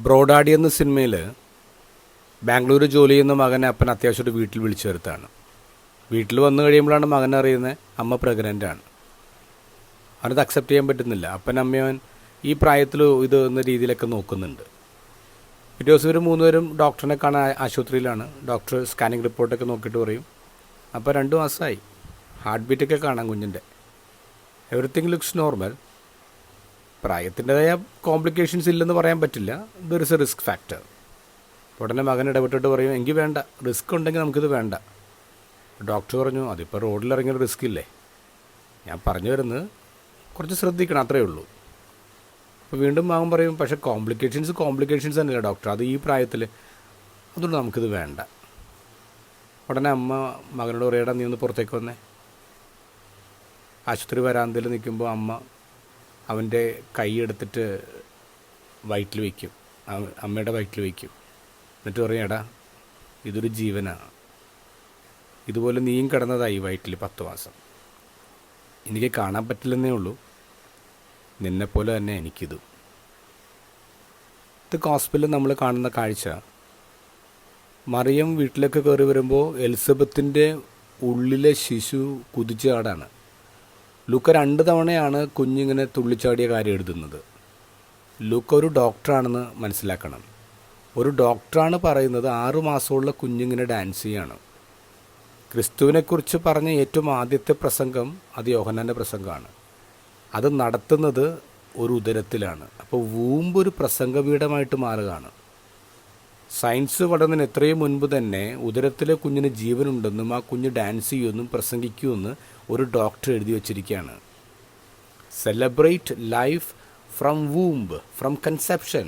ബ്രോഡാഡി എന്ന സിനിമയിൽ ബാംഗ്ലൂർ ജോലി ചെയ്യുന്ന മകനെ അപ്പൻ അത്യാവശ്യമായിട്ട് വീട്ടിൽ വിളിച്ചു വരുത്താണ്. വീട്ടിൽ വന്നു കഴിയുമ്പോഴാണ് മകൻ അറിയുന്നത് അമ്മ പ്രഗ്നൻ്റാണ്. അവനത് അക്സെപ്റ്റ് ചെയ്യാൻ പറ്റുന്നില്ല. അപ്പൻ അമ്മയവൻ ഈ പ്രായത്തിൽ ഇത് എന്ന രീതിയിലൊക്കെ നോക്കുന്നുണ്ട്. പിറ്റേ ദിവസം ഇവർ മൂന്നുപേരും ഡോക്ടറിനെ കാണാൻ ആശുപത്രിയിലാണ്. ഡോക്ടർ സ്കാനിങ് റിപ്പോർട്ടൊക്കെ നോക്കിയിട്ട് പറയും അപ്പോൾ 2 മാസമായി, ഹാർട്ട് ബീറ്റൊക്കെ കാണാം കുഞ്ഞിൻ്റെ, എവറിത്തിങ് ലുക്സ് നോർമൽ. പ്രായത്തിൻ്റെതായ കോംപ്ലിക്കേഷൻസ് ഇല്ലെന്ന് പറയാൻ പറ്റില്ല, there is A risk factor. ഉടനെ മകൻ ഇടപെട്ടിട്ട് പറയും എങ്കിൽ വേണ്ട, റിസ്ക് ഉണ്ടെങ്കിൽ നമുക്കിത് വേണ്ട. ഡോക്ടർ പറഞ്ഞു അതിപ്പോൾ റോഡിലിറങ്ങിയ റിസ്ക് ഇല്ലേ, ഞാൻ പറഞ്ഞു വരുന്നത് കുറച്ച് ശ്രദ്ധിക്കണം, അത്രയേ ഉള്ളൂ. അപ്പോൾ വീണ്ടും മകൻ പറയും പക്ഷേ കോംപ്ലിക്കേഷൻസ് തന്നെയല്ല ഡോക്ടർ, അത് ഈ പ്രായത്തിൽ, അതുകൊണ്ട് നമുക്കിത് വേണ്ട. ഉടനെ അമ്മ മകനോട് പറയടാ നീ ഒന്ന് പുറത്തേക്ക് വന്നേ. ആശുപത്രി വരാന്തയിൽ നിൽക്കുമ്പോൾ അമ്മ അവൻ്റെ കൈ എടുത്തിട്ട് വയറ്റിൽ വയ്ക്കും, അമ്മയുടെ വയറ്റിൽ വയ്ക്കും. എന്നിട്ട് പറയും എടാ ഇതൊരു ജീവനാണ്, ഇതുപോലെ നീയും കിടന്നതായി വയറ്റിൽ 10 മാസം, എനിക്ക് കാണാൻ പറ്റില്ലെന്നേ ഉള്ളൂ, നിന്നെപ്പോലെ തന്നെ എനിക്കിതും. ഇത് ഹോസ്പിറ്റലിൽ നമ്മൾ കാണുന്ന കാഴ്ച. മറിയം വീട്ടിലേക്ക് കയറി വരുമ്പോൾ എലിസബത്തിൻ്റെ ഉള്ളിലെ ശിശു കുതിച്ചാടാണ്. ലൂക്ക 2 തവണയാണ് കുഞ്ഞിങ്ങനെ തുള്ളിച്ചാടിയ കാര്യം എഴുതുന്നത്. ലൂക്ക ഒരു ഡോക്ടറാണെന്ന് മനസ്സിലാക്കണം. ഒരു ഡോക്ടറാണ് പറയുന്നത് 6 മാസമുള്ള കുഞ്ഞിങ്ങനെ ഡാൻസ് ചെയ്യാണ്. ക്രിസ്തുവിനെക്കുറിച്ച് പറഞ്ഞ ഏറ്റവും ആദ്യത്തെ പ്രസംഗം അത് യോഹന്നാൻ്റെ പ്രസംഗമാണ്. അത് നടത്തുന്നത് ഒരു ഉദരത്തിലാണ്. അപ്പോൾ വൂമ്പ് ഒരു പ്രസംഗപീഠമായിട്ട് മാറുകയാണ്. സയൻസ് വളർന്നതിന് എത്രയും മുൻപ് തന്നെ ഉദരത്തിലെ കുഞ്ഞിന് ജീവനുണ്ടെന്നും ആ കുഞ്ഞ് ഡാൻസ് ചെയ്യുമെന്നും പ്രസംഗിക്കുമെന്ന് ഒരു ഡോക്ടർ എഴുതി വച്ചിരിക്കുകയാണ്. Celebrate life from womb, from conception.